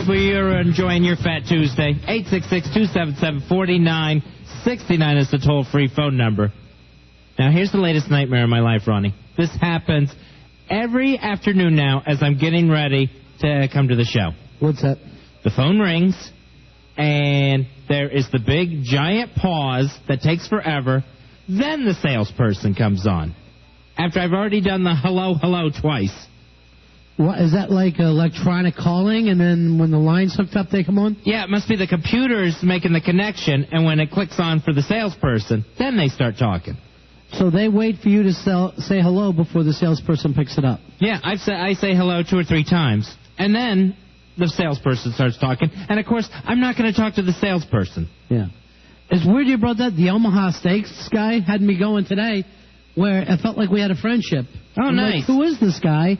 Hope you're enjoying your Fat Tuesday. 866-277-4969 is the toll-free phone number. Now, here's the latest nightmare in my life, Ronnie. This happens every afternoon now as I'm getting ready to come to the show. What's that? The phone rings, and there is the big, giant pause that takes forever. Then the salesperson comes on, after I've already done the hello, hello twice. What, is that like electronic calling, and then when the line's hooked up, they come on? Yeah, it must be the computer's making the connection, and when it clicks on for the salesperson, then they start talking. So they wait for you to say hello before the salesperson picks it up? Yeah, I say hello 2 or 3 times, and then the salesperson starts talking, and of course, I'm not going to talk to the salesperson. Yeah. It's weird you brought that. The Omaha Steaks guy had me going today, where it felt like we had a friendship. Oh, I'm nice. Like, who is this guy?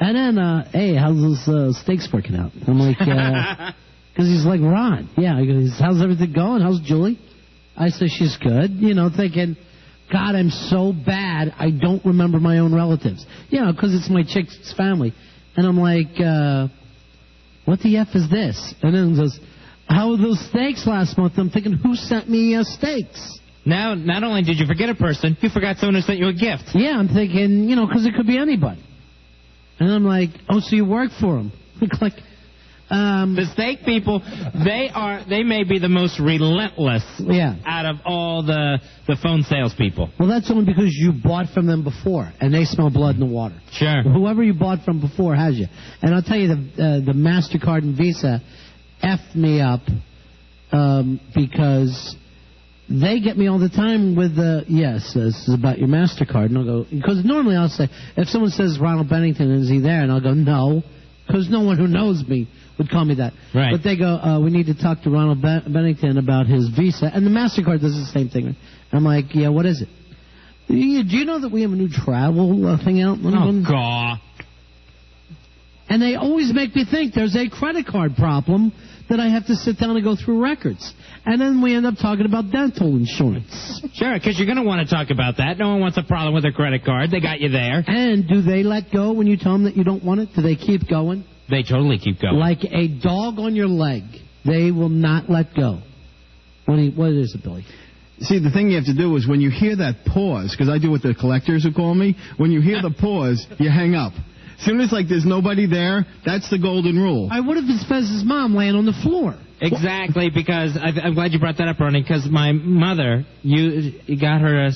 And then, hey, how's those steaks working out? I'm like, because he's like, Ron. Yeah, he goes, how's everything going? How's Julie? I say, she's good. You know, thinking, God, I'm so bad, I don't remember my own relatives. You know, because it's my chick's family. And I'm like, what the F is this? And then he goes, how were those steaks last month? I'm thinking, who sent me steaks? Now, not only did you forget a person, you forgot someone who sent you a gift. Yeah, I'm thinking, you know, because it could be anybody. And I'm like, oh, so you work for them? Like, the steak people, they may be the most relentless out of all the phone salespeople. Well, that's only because you bought from them before, and they smell blood in the water. Sure. Whoever you bought from before has you. And I'll tell you, the MasterCard and Visa effed me up because they get me all the time with yes, this is about your MasterCard. And I'll go, because normally I'll say, if someone says Ronald Bennington, is he there? And I'll go, no, because no one who knows me would call me that. Right. But they go, we need to talk to Ronald Bennington about his Visa. And the MasterCard does the same thing. I'm like, yeah, what is it? Do you know that we have a new travel thing out? Oh, God. And they always make me think there's a credit card problem that I have to sit down and go through records. And then we end up talking about dental insurance. Sure, because you're going to want to talk about that. No one wants a problem with their credit card. They got you there. And do they let go when you tell them that you don't want it? Do they keep going? They totally keep going. Like a dog on your leg. They will not let go. What is it, Billy? See, the thing you have to do is when you hear that pause, because I do what the collectors who call me, when you hear the pause, you hang up. As soon as there's nobody there, that's the golden rule. What if it's Fez's mom laying on the floor? Exactly, because I'm glad you brought that up, Ronnie, because my mother, we got her a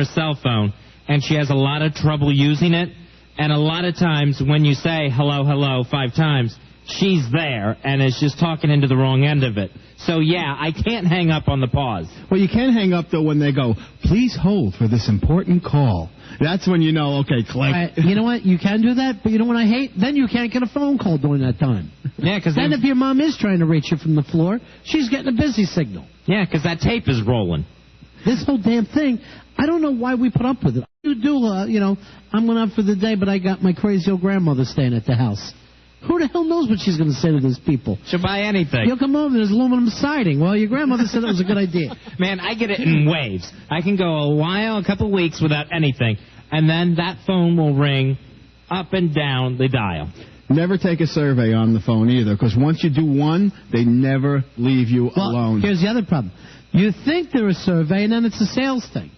cell phone, and she has a lot of trouble using it, and a lot of times when you say hello, hello 5 times, she's there and is just talking into the wrong end of it. So, yeah, I can't hang up on the pause. Well, you can hang up, though, when they go, please hold for this important call. That's when you know, okay, click. You know what? You can do that, but you know what I hate? Then you can't get a phone call during that time. Yeah, because then if your mom is trying to reach you from the floor, she's getting a busy signal. Yeah, because that tape is rolling. This whole damn thing, I don't know why we put up with it. You do, I'm going out for the day, but I got my crazy old grandmother staying at the house. Who the hell knows what she's going to say to those people? She'll buy anything. You'll come over, there's aluminum siding. Well, your grandmother said it was a good idea. Man, I get it in waves. I can go a couple weeks without anything, and then that phone will ring up and down the dial. Never take a survey on the phone either, because once you do one, they never leave you alone. Here's the other problem. You think they're a survey, and then it's a sales thing.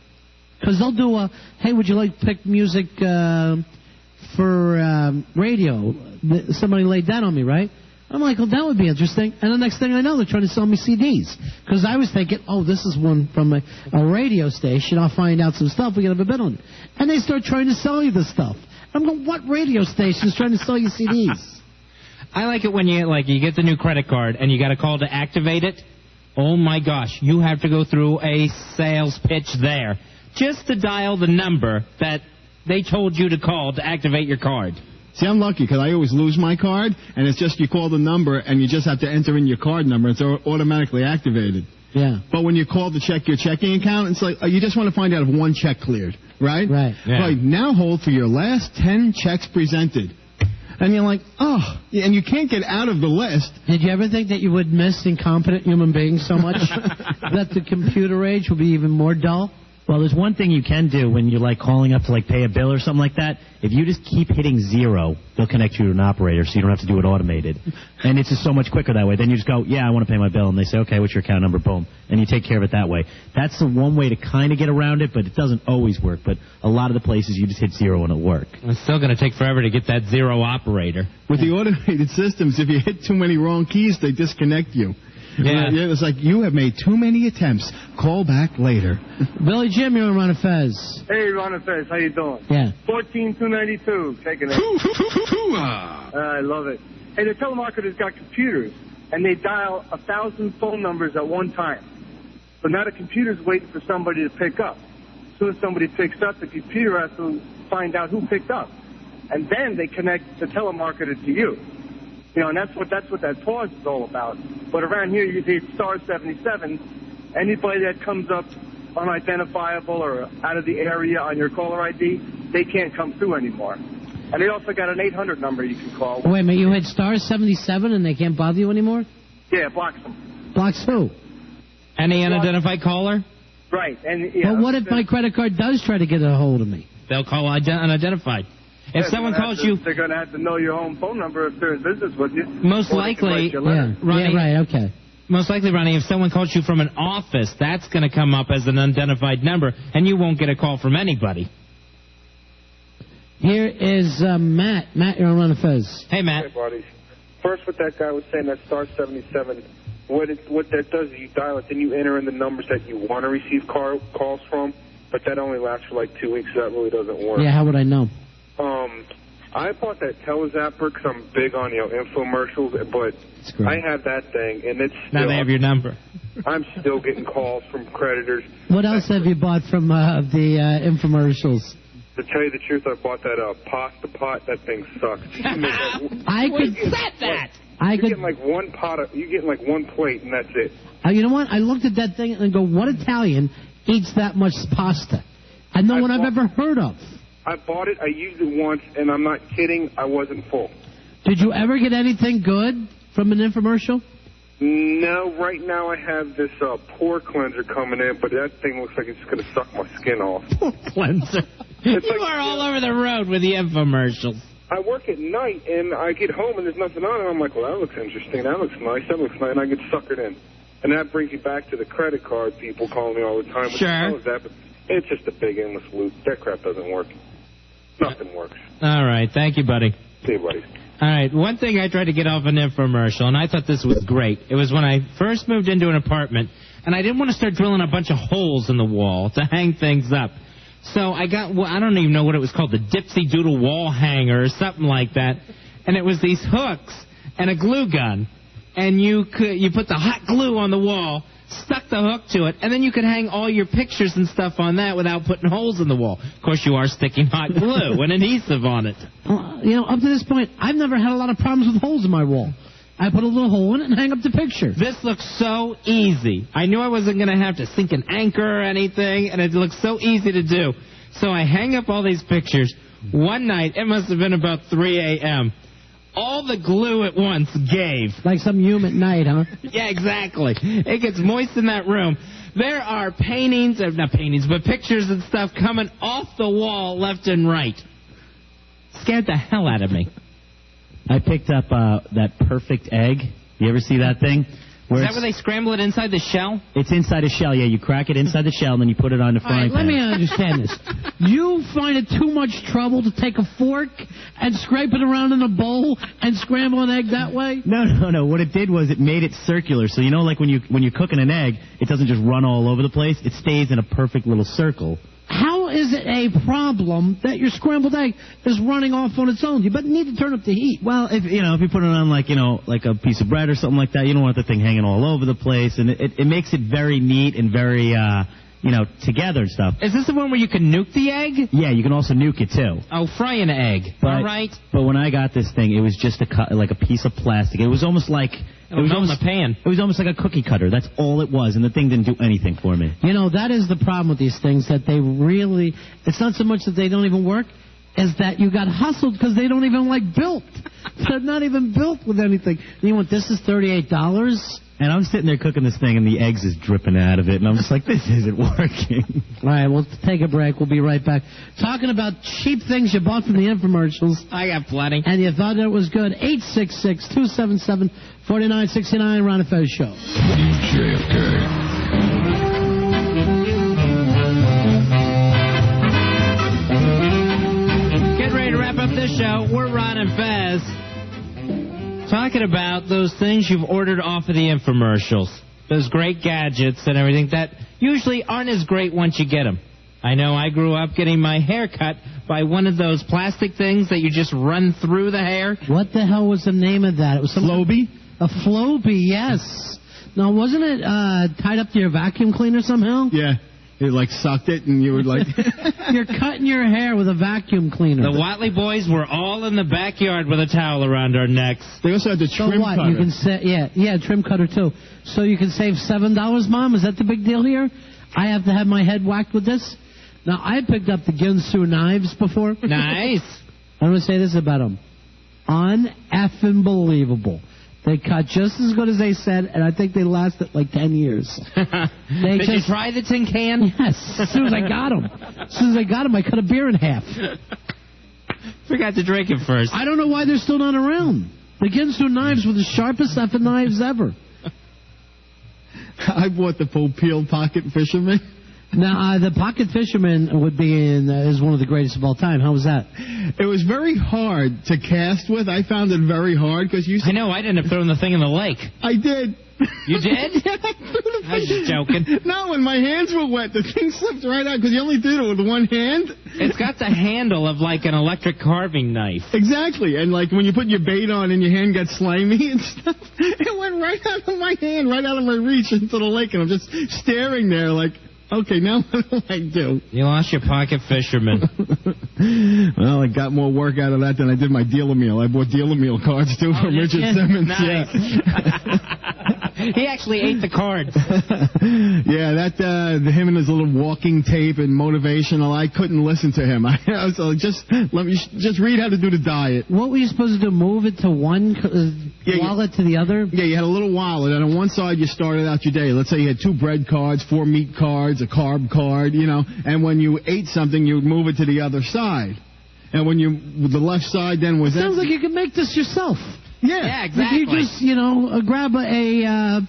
Because they'll do hey, would you like to pick music for radio? Somebody laid that on me, right? I'm like, well, that would be interesting. And the next thing I know, they're trying to sell me CDs. Because I was thinking, oh, this is one from a radio station. I'll find out some stuff. We can have a bid on it. And they start trying to sell you the stuff. I'm going, what radio station is trying to sell you CDs? I like it when you get the new credit card and you got a call to activate it. Oh, my gosh. You have to go through a sales pitch there just to dial the number that they told you to call to activate your card. See, I'm lucky because I always lose my card, and it's just you call the number, and you just have to enter in your card number. It's automatically activated. Yeah. But when you call to check your checking account, it's like you just want to find out if one check cleared, right? Right. Yeah. Right. Now hold for your last 10 checks presented. And you're like, oh, and you can't get out of the list. Did you ever think that you would miss incompetent human beings so much that the computer age will be even more dull? Well, there's one thing you can do when you're, like, calling up to, like, pay a bill or something like that. If you just keep hitting 0, they'll connect you to an operator, so you don't have to do it automated. And it's just so much quicker that way. Then you just go, yeah, I want to pay my bill. And they say, okay, what's your account number? Boom. And you take care of it that way. That's the one way to kind of get around it, but it doesn't always work. But a lot of the places, you just hit 0 and it'll work. It's still going to take forever to get that 0 operator. With the automated systems, if you hit too many wrong keys, they disconnect you. Yeah. It's like, you have made too many attempts. Call back later. Billy Jim, you're on Ron and Fez. Hey, Ron and Fez, how you doing? Yeah. 14292, taking it. I love it. Hey, the telemarketers got computers, and they dial 1,000 phone numbers at one time. So now the computer's waiting for somebody to pick up. As soon as somebody picks up, the computer has to find out who picked up. And then they connect the telemarketer to you. You know, and that's what that pause is all about. But around here, you hit star 77. Anybody that comes up unidentifiable or out of the area on your caller ID, they can't come through anymore. And they also got an 800 number you can call. Wait a minute, you hit star 77 and they can't bother you anymore? Yeah, it blocks them. Blocks who? Any unidentified caller? Right. And yeah, Well, what if my credit card does try to get a hold of me? They'll call unidentified. If someone calls you... They're going to have to know your home phone number if they're in business with you. Most likely... Yeah. Ronnie, yeah, right, okay. Most likely, Ronnie, if someone calls you from an office, that's going to come up as an unidentified number, and you won't get a call from anybody. Here is Matt. Matt, you're on Ron and Fez. Hey, Matt. Hey, buddies. First, what that guy was saying, that star 77, what that does is you dial it, then you enter in the numbers that you want to receive calls from, but that only lasts for like 2 weeks, so that really doesn't work. Yeah, how would I know? I bought that Telezapper because I'm big on, infomercials, but I have that thing, and it's still... Now they have your number. I'm still getting calls from creditors. What else have you bought from the infomercials? To tell you the truth, I bought that pasta pot. That thing sucks. I could set that. You're getting like one pot. You're getting like one plate, and that's it. You know what? I looked at that thing and go, what Italian eats that much pasta? And no one I've ever heard of. I bought it. I used it once, and I'm not kidding. I wasn't full. Did you ever get anything good from an infomercial? No. Right now I have this pore cleanser coming in, but that thing looks like it's going to suck my skin off. Pore cleanser. You are all over the road with the infomercials. I work at night, and I get home, and there's nothing on it. I'm like, well, that looks interesting. That looks nice. That looks nice. And I get suckered in. And that brings you back to the credit card people calling me all the time. Sure. But it's just a big endless loop. That crap doesn't work. Nothing works. All right. Thank you, buddy. See you, buddy. All right. One thing I tried to get off an infomercial, and I thought this was great. It was when I first moved into an apartment, and I didn't want to start drilling a bunch of holes in the wall to hang things up. So I got, I don't even know what it was called, the Dipsy Doodle wall hanger or something like that. And it was these hooks and a glue gun. And you put the hot glue on the wall, stuck the hook to it, and then you could hang all your pictures and stuff on that without putting holes in the wall. Of course, you are sticking hot glue and adhesive on it. Up to this point, I've never had a lot of problems with holes in my wall. I put a little hole in it and hang up the picture. This looks so easy. I knew I wasn't going to have to sink an anchor or anything, and it looks so easy to do. So I hang up all these pictures. One night, it must have been about 3 a.m., all the glue at once gave. Like some humid night, huh? Yeah, exactly. It gets moist in that room. There are paintings, not paintings, but pictures and stuff coming off the wall left and right. Scared the hell out of me. I picked up that perfect egg. You ever see that thing? Is that where they scramble it inside the shell? It's inside a shell, yeah. You crack it inside the shell, and then you put it on the frying pan. Let me understand this. You find it too much trouble to take a fork and scrape it around in a bowl and scramble an egg that way? No. What it did was it made it circular. So, like when you're cooking an egg, it doesn't just run all over the place. It stays in a perfect little circle. How is it a problem that your scrambled egg is running off on its own? You need to turn up the heat. Well, if you put it on like a piece of bread or something like that, you don't want the thing hanging all over the place, and it makes it very neat and very together and stuff. Is this the one where you can nuke the egg? Yeah, you can also nuke it too. Oh, fry an egg. All right. But when I got this thing, it was just like a piece of plastic. It was almost like it was almost in the pan. It was almost like a cookie cutter. That's all it was, and the thing didn't do anything for me. That is the problem with these things, that they really, it's not so much that they don't even work, is that you got hustled because they don't even built. They're not even built with anything. This is $38. And I'm sitting there cooking this thing, and the eggs is dripping out of it, and I'm just like, this isn't working. All right, we'll take a break. We'll be right back. Talking about cheap things you bought from the infomercials. I got plenty. And you thought it was good. 866-277-4969, Ron and Fez Show. WJFK. Up this show, we're Ron and Fez, talking about those things you've ordered off of the infomercials, those great gadgets and everything that usually aren't as great once you get them. I know I grew up getting my hair cut by one of those plastic things that you just run through the hair. What the hell was the name of that? It was Flowbee? A Flowbee, yes. Now, wasn't it tied up to your vacuum cleaner somehow? Yeah. It, like, sucked it, and you would, like... You're cutting your hair with a vacuum cleaner. The Watley boys were all in the backyard with a towel around our necks. They also had the trim cutter. You can trim cutter, too. So you can save $7, Mom? Is that the big deal here? I have to have my head whacked with this? Now, I picked up the Ginsu knives before. Nice. I'm going to say this about them. Un-effing-believable. They cut just as good as they said, and I think they lasted like 10 years. Did you try the tin can? Yes. As soon as I got them. I cut a beer in half. Forgot to drink it first. I don't know why they're still not around. The Ginsu knives were the sharpest effing knives ever. I bought the full peeled pocket fisherman. Now, the pocket fisherman would be is one of the greatest of all time. How was that? It was very hard to cast with. I found it very hard because you. I know. I'd end up throwing the thing in the lake. I did. You did? Yeah, I was just joking. No, when my hands were wet, the thing slipped right out because you only did it with one hand. It's got the handle of like an electric carving knife. Exactly, and like when you put your bait on and your hand gets slimy and stuff, it went right out of my hand, right out of my reach into the lake, and I'm just staring there like. Okay, now what do I do? You lost your pocket fisherman. Well, I got more work out of that than I did my dealer meal. I bought dealer meal cards, too, from Richard Simmons. Nice. Yeah. He actually ate the cards. Yeah, him and his little walking tape and motivational, I couldn't listen to him. I was like, just read how to do the diet. What were you supposed to do, move it to one wallet to the other? Yeah, you had a little wallet, and on one side you started out your day. Let's say you had 2 bread cards, 4 meat cards, a carb card, and when you ate something, you would move it to the other side. And when the left side then was... Sounds like you could make this yourself. Yeah, exactly. If you just, grab an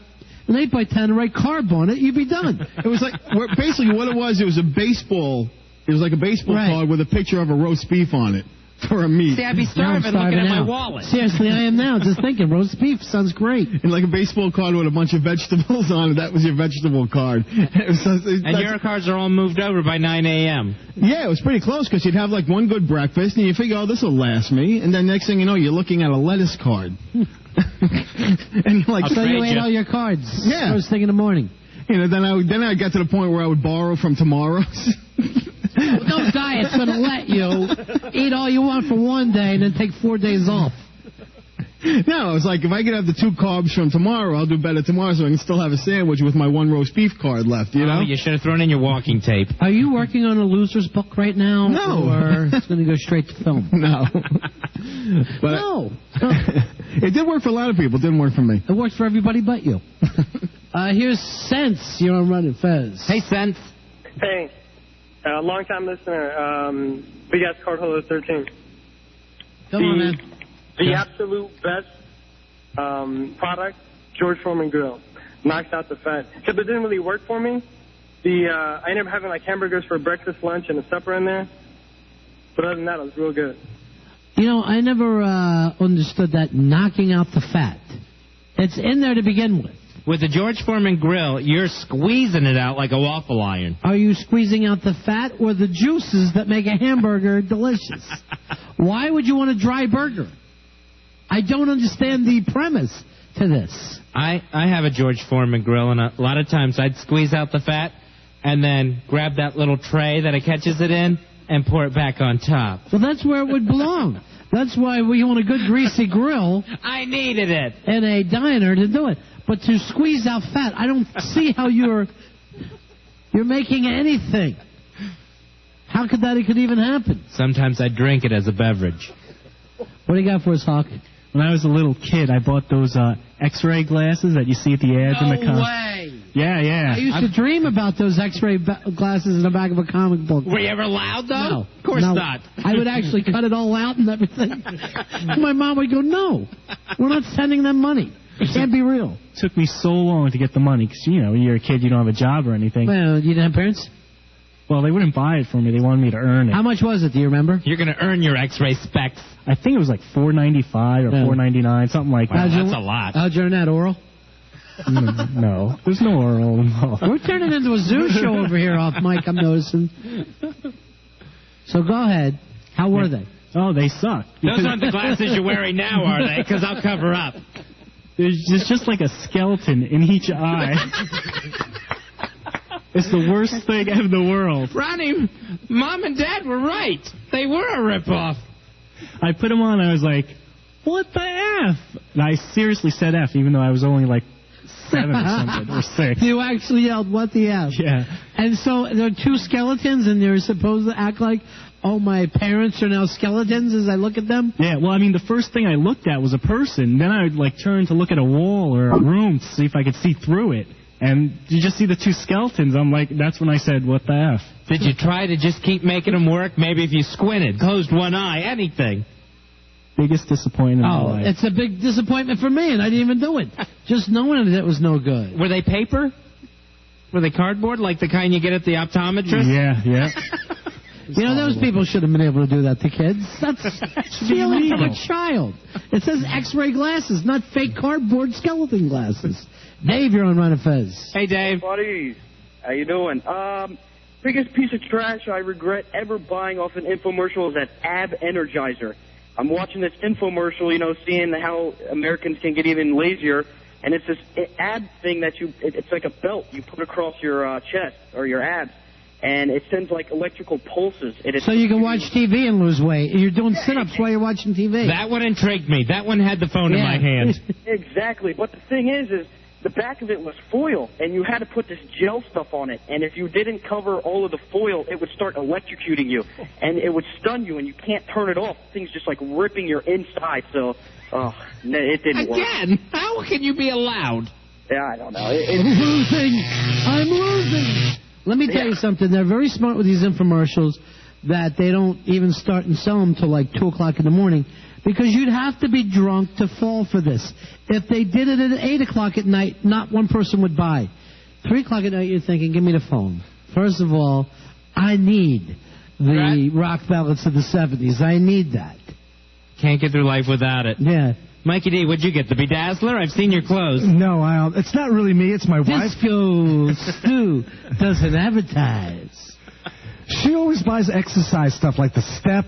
8x10 and write carb on it, you'd be done. It was like, basically what it was a baseball, it was like a baseball card with a picture of a roast beef on it. For a meat. See, I'd be starving looking at my wallet. Seriously, I am now. Just thinking, roast beef sounds great. And like a baseball card with a bunch of vegetables on it, that was your vegetable card. And your cards are all moved over by 9 a.m. Yeah, it was pretty close because you'd have like one good breakfast and you figure, oh, this will last me. And then next thing you know, you're looking at a lettuce card. And you're like, so you ate all your cards. Yeah. First thing in the morning. Then I got to the point where I would borrow from tomorrow's. No diet's going to let you eat all you want for one day and then take 4 days off. No, it's like if I could have the 2 carbs from tomorrow, I'll do better tomorrow so I can still have a sandwich with my 1 roast beef card left, you know? You should have thrown in your walking tape. Are you working on a loser's book right now? No. Or it's going to go straight to film? No. But no. It did work for a lot of people. It didn't work for me. It works for everybody but you. Here's Sense. You're on Ron and Fez. Hey, Sense. Hey. Long-time listener, Big Ass Card Holder 13. Come on, man. The absolute best product, George Foreman Grill. Knocks out the fat. Except it didn't really work for me. I ended up having like hamburgers for breakfast, lunch, and a supper in there. But other than that, it was real good. I never understood that knocking out the fat. It's in there to begin with. With the George Foreman Grill, you're squeezing it out like a waffle iron. Are you squeezing out the fat or the juices that make a hamburger delicious? Why would you want a dry burger? I don't understand the premise to this. I have a George Foreman Grill, and a lot of times I'd squeeze out the fat and then grab that little tray that it catches it in and pour it back on top. Well, that's where it would belong. That's why we want a good greasy grill. I needed it. And a diner to do it. But to squeeze out fat, I don't see how you're making anything. How could that even happen? Sometimes I drink it as a beverage. What do you got for us, Hawk? When I was a little kid, I bought those X-ray glasses that you see at the ads in the No way. Yeah. I used to dream about those X-ray glasses in the back of a comic book. Were you ever allowed, though? No. Of course not. I would actually cut it all out and everything. My mom would go, no, we're not sending them money. It can't be real. It took me so long to get the money because, you know, when you're a kid, you don't have a job or anything. Well, you didn't have parents? Well, they wouldn't buy it for me. They wanted me to earn it. How much was it? Do you remember? You're going to earn your X-ray specs. I think it was like $4.95 or $4.99, something like that. That's a lot. How'd you earn that, oral? No, there's no oral involved. We're turning into a zoo show over here off mic, I'm noticing. So go ahead. How were they? Oh, they suck. Those aren't the glasses you're wearing now, are they? Because I'll cover up. There's just like a skeleton in each eye. It's the worst thing in the world. Ronnie, Mom and Dad were right. They were a ripoff. I put them on, I was like, what the F? And I seriously said F, even though I was only like 7 or something, or 6. You actually yelled, what the F? Yeah. And so there are two skeletons, and they're supposed to act like, oh, my parents are now skeletons as I look at them? Yeah, well, I mean, the first thing I looked at was a person. Then I would, like, turn to look at a wall or a room to see if I could see through it. And you just see the two skeletons. I'm like, that's when I said, what the F? Did you try to just keep making them work? Maybe if you squinted, closed one eye, anything. Biggest disappointment in my life. It's a big disappointment for me, and I didn't even do it. Just knowing that it was no good. Were they paper? Were they cardboard, like the kind you get at the optometrist? Yeah. You know, those people should have been able to do that to kids. That's stealing from a child. It says X-ray glasses, not fake cardboard skeleton glasses. Dave, you're on Ron and Fez. Hey, Dave. Buddies, how you doing? Biggest piece of trash I regret ever buying off an infomercial is that Ab Energizer. I'm watching this infomercial, you know, seeing how Americans can get even lazier, and it's this ab thing that it's like a belt you put across your chest or your abs, and it sends like electrical pulses. So you can watch TV and lose weight. You're doing sit-ups while you're watching TV. That one intrigued me. That one had the phone in my hand. Exactly. But the thing is the back of it was foil, and you had to put this gel stuff on it. And if you didn't cover all of the foil, it would start electrocuting you, and it would stun you, and you can't turn it off. Things just like ripping your inside. So, it didn't work. Again, how can you be allowed? Yeah, I don't know. I'm losing. Let me tell you something. They're very smart with these infomercials that they don't even start and sell them till like 2 o'clock in the morning. Because you'd have to be drunk to fall for this. If they did it at 8 o'clock at night, not one person would buy. 3 o'clock at night, you're thinking, give me the phone. First of all, I need the rock ballads of the 70s. I need that. Can't get through life without it. Yeah. Mikey D, what'd you get? The Bedazzler? I've seen your clothes. No, it's not really me. It's my wife. Disco Stu doesn't advertise. She always buys exercise stuff like the step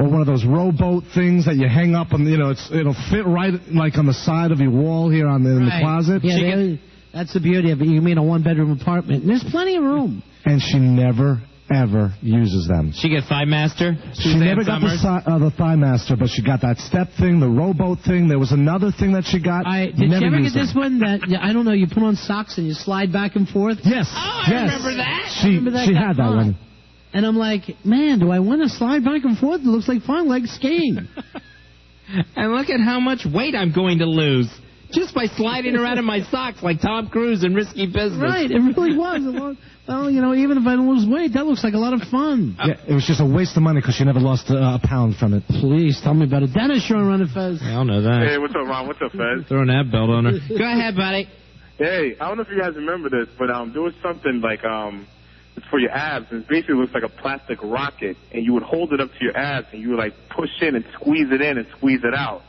or one of those rowboat things that you hang up and, you know, it'll fit right like on the side of your wall here in the closet. Yeah, that's the beauty of it. You mean a one-bedroom apartment. And there's plenty of room. And she never, ever uses them. She get Thigh Master? She never got the Thigh Master, but she got that step thing, the rowboat thing. There was another thing that she got. Did you ever get this one that, I don't know, you put on socks and you slide back and forth? Yes. Oh, I remember that. She had that one. And I'm like, man, do I want to slide back and forth? It looks like fun, like skiing. And look at how much weight I'm going to lose just by sliding around in my socks like Tom Cruise in Risky Business. Right, it really was. Well, you know, even if I don't lose weight, that looks like a lot of fun. Yeah, it was just a waste of money because she never lost a pound from it. Please, tell me about it. Dennis, you're on Ron and Fez. I don't know that. Hey, what's up, Ron? What's up, Fez? Throw an ab belt on her. Go ahead, buddy. Hey, I don't know if you guys remember this, but there was something like it's for your abs, and it basically looks like a plastic rocket, and you would hold it up to your abs, and you would, like, push in and squeeze it in and squeeze it out.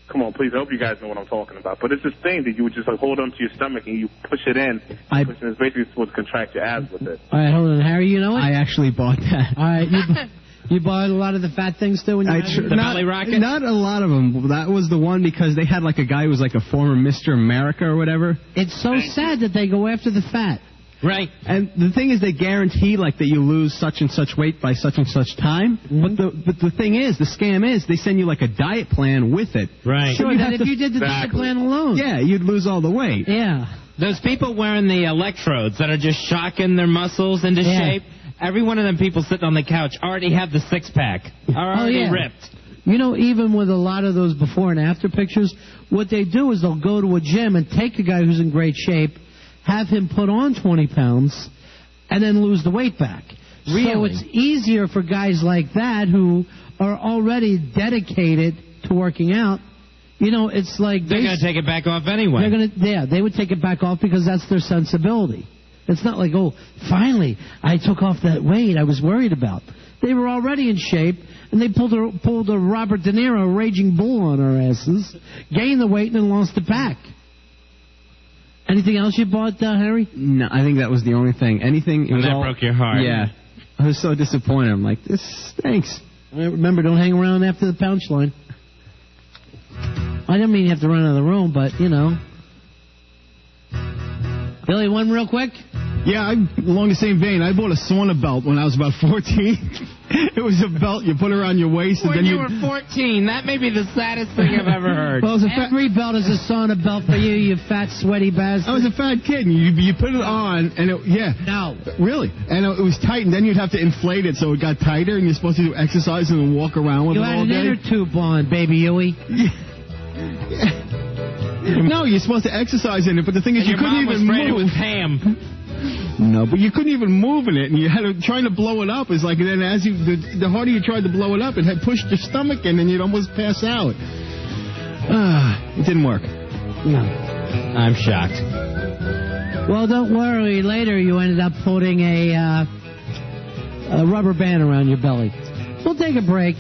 Come on, please, I hope you guys know what I'm talking about. But it's this thing that you would just, like, hold onto your stomach, and you push it in, and it's basically supposed to contract your abs with it. All right, hold on. Harry, you know it? I actually bought that. All right, you bought a lot of the fat things, too? The belly rocket? Not a lot of them. That was the one because they had, like, a guy who was, like, a former Mr. America or whatever. It's so sad that they go after the fat. Right. And the thing is, they guarantee, like, that you lose such and such weight by such and such time. Mm-hmm. But the thing is, the scam is, they send you, like, a diet plan with it. Right. Sure, that if you did the diet plan alone. Yeah, you'd lose all the weight. Yeah. Those people wearing the electrodes that are just shocking their muscles into shape, every one of them people sitting on the couch already have the six-pack, are already ripped. You know, even with a lot of those before and after pictures, what they do is they'll go to a gym and take a guy who's in great shape, have him put on 20 pounds, and then lose the weight back. Really? So it's easier for guys like that who are already dedicated to working out. You know, it's like they're going to take it back off anyway. They would take it back off because that's their sensibility. It's not like, oh, finally, I took off that weight I was worried about. They were already in shape, and they pulled a Robert De Niro Raging Bull on our asses, gained the weight, and then lost it back. Anything else you bought, Harry? No, I think that was the only thing. Anything. And that broke your heart. Yeah. I was so disappointed. I'm like, this stinks. Remember, don't hang around after the punchline. I didn't mean you have to run out of the room, but, you know. Billy, one real quick? Yeah, along the same vein, I bought a sauna belt when I was about 14. It was a belt you put around your waist. When and then you were 14, that may be the saddest thing I've ever heard. Well, every belt is a sauna belt for you, you fat, sweaty bastard. I was a fat kid, and you put it on, and No. Really. And it was tight, and then you'd have to inflate it so it got tighter, and you're supposed to do exercise and walk around with it all day. You had an inner tube on, baby Huey. No, you're supposed to exercise in it, but the thing is, you couldn't even move. It was ham. No, but you couldn't even move in it, and you had to trying to blow it up. Is like, and then as the harder you tried to blow it up, it had pushed your stomach in, and you'd almost pass out. It didn't work. No, I'm shocked. Well, don't worry. Later, you ended up putting a rubber band around your belly. We'll take a break.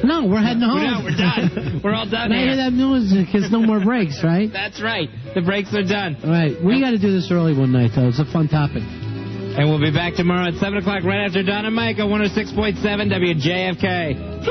No, we're heading home. No, we're done. We're all done here. I hear that music. There's no more breaks, right? That's right. The breaks are done. All right. We got to do this early one night, though. It's a fun topic. And we'll be back tomorrow at 7 o'clock right after Don and Mike on 106.7 WJFK.